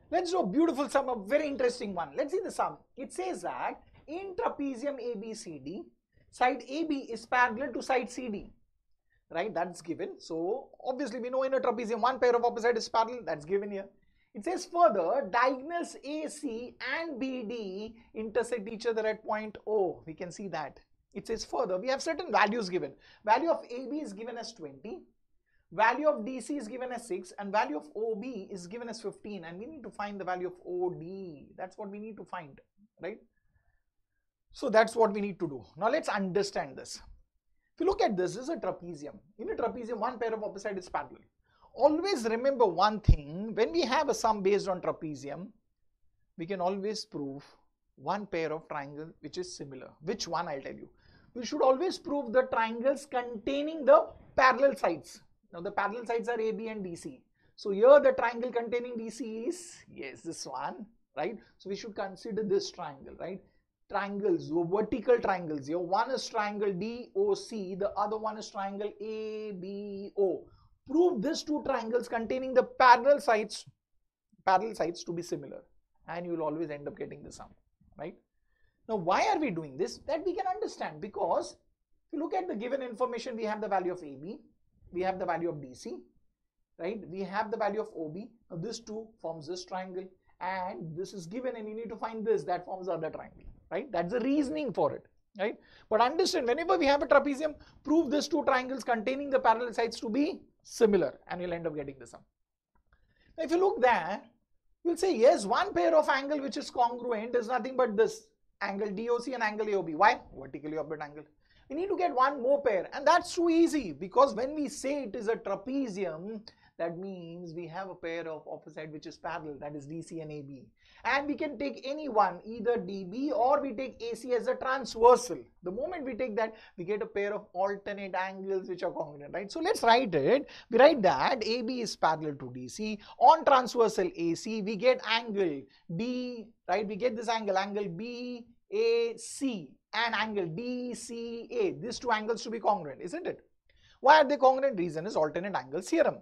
Let's do a beautiful sum, a very interesting one. Let's see the sum. It says that in trapezium ABCD, side AB is parallel to side CD. Right, that's given. So obviously we know in a trapezium one pair of opposite is parallel, that's given here. It says further, diagonals AC and BD intersect each other at point O. We can see that. It says further, we have certain values given. Value of AB is given as 20. Value of DC is given as 6 and value of OB is given as 15, and we need to find the value of OD. That's what we need to find, right? So that's what we need to do. Now let's understand this. If you look at this is a trapezium. In a trapezium, one pair of opposite is parallel. Always remember one thing, when we have a sum based on trapezium, we can always prove one pair of triangles which is similar. Which one, I'll tell you. We should always prove the triangles containing the parallel sides. Now the parallel sides are AB and DC. So here the triangle containing DC is, yes, this one, right? So we should consider this triangle, right? Triangles, vertical triangles. Here one is triangle DOC, the other one is triangle ABO. Prove these two triangles containing the parallel sides to be similar, and you will always end up getting the sum, right? Now why are we doing this? That we can understand, because if you look at the given information, we have the value of AB, we have the value of DC, right? We have the value of OB. Now this two forms this triangle, and this is given, and you need to find this, that forms the other triangle. Right? That's the reasoning for it, right? But understand, whenever we have a trapezium, prove these two triangles containing the parallel sides to be similar, and you'll end up getting the sum. Now if you look there, you'll say yes, one pair of angle which is congruent is nothing but this angle DOC and angle AOB. Why? Vertically opposite angle. We need to get one more pair, and that's too easy, because when we say it is a trapezium, that means we have a pair of opposite which is parallel, that is DC and AB. And we can take any one, either DB or we take AC as a transversal. The moment we take that, we get a pair of alternate angles which are congruent, right? So let's write it. We write that AB is parallel to DC. On transversal AC, we get angle D, right? We get this angle BAC and angle DCA. These two angles to be congruent, isn't it? Why are they congruent? Reason is alternate angles theorem.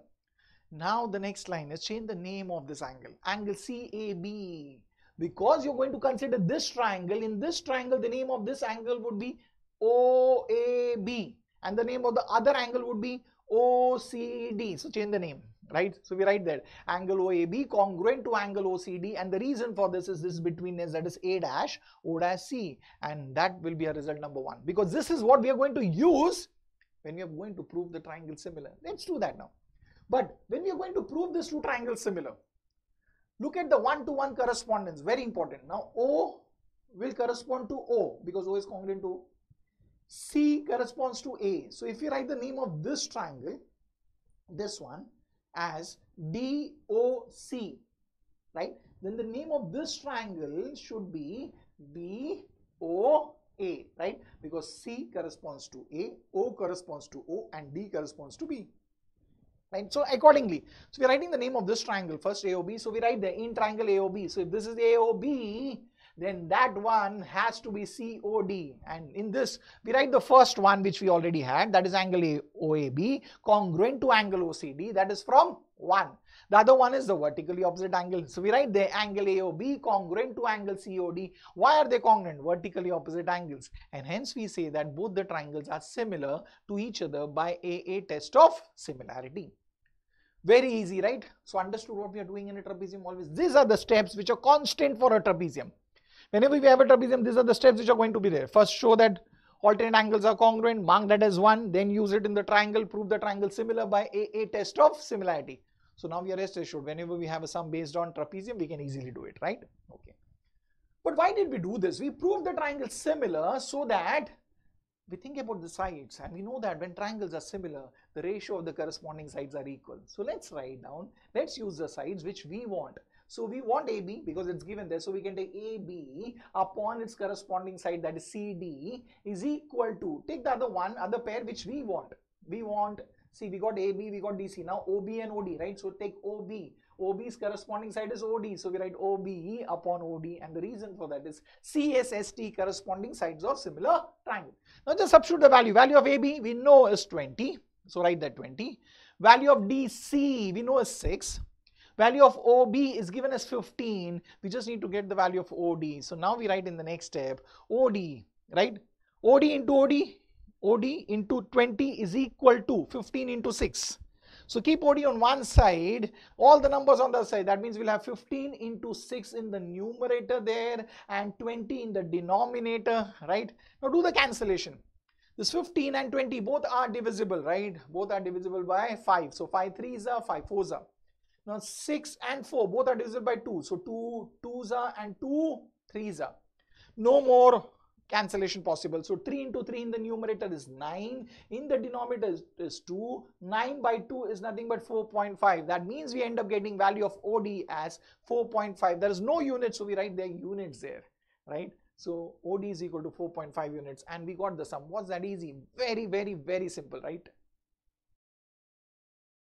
Now the next line is change the name of this angle, angle CAB, because you're going to consider this triangle. In this triangle, the name of this angle would be OAB, and the name of the other angle would be OCD. So change the name, right? So we write that angle OAB congruent to angle OCD, and the reason for this is this betweenness, that is A dash O dash C, and that will be a result number 1, because this is what we are going to use when we are going to prove the triangle similar. Let's do that now. But when we are going to prove these two triangles similar, look at the one-to-one correspondence, very important. Now O will correspond to O because O is congruent to O. C corresponds to A. So if you write the name of this triangle, this one, as DOC, right, then the name of this triangle should be BOA, right, because C corresponds to A, O corresponds to O, and D corresponds to B. Right? So accordingly, so we're writing the name of this triangle first, AOB. So we write the in triangle AOB. So if this is AOB, then that one has to be COD. And in this, we write the first one which we already had, that is angle OAB, congruent to angle OCD, that is from 1. The other one is the vertically opposite angle. So we write the angle AOB congruent to angle COD. Why are they congruent? Vertically opposite angles. And hence we say that both the triangles are similar to each other by a test of similarity. Very easy, right? So understood what we are doing in a trapezium always. These are the steps which are constant for a trapezium. Whenever we have a trapezium, these are the steps which are going to be there. First, show that alternate angles are congruent, mark that as 1, then use it in the triangle, prove the triangle similar by a test of similarity. So now we are rest assured, whenever we have a sum based on trapezium, we can easily do it, right? Okay. But why did we do this? We proved the triangle similar so that we think about the sides, and we know that when triangles are similar, the ratio of the corresponding sides are equal. So let's write down, let's use the sides which we want. So we want AB because it's given there. So we can take AB upon its corresponding side, that is CD, is equal to, take the other pair which we want. We want, see, we got AB, we got DC. Now OB and OD, right? So take OB. OB's corresponding side is OD. So we write OB upon OD, and the reason for that is CSST, corresponding sides of similar triangle. Now just substitute the value. Value of AB we know is 20. So write that 20. Value of DC we know is 6. Value of OB is given as 15. We just need to get the value of OD. So now we write in the next step, OD, right? OD into OD, OD into 20 is equal to 15 into 6. So keep OD on one side, all the numbers on the other side. That means we'll have 15 into 6 in the numerator there and 20 in the denominator, right? Now do the cancellation. This 15 and 20 both are divisible, right? Both are divisible by 5. So 5 3s are, 5 4s are. Now 6 and 4 both are divisible by 2. So 2 2s are and 2 3s are. No more cancellation possible. So 3 into 3 in the numerator is 9. In the denominator is 2. 9 by 2 is nothing but 4.5. That means we end up getting value of OD as 4.5. There is no unit, so we write their units there, right? So OD is equal to 4.5 units and we got the sum. Was that easy? Very, very, very simple, right?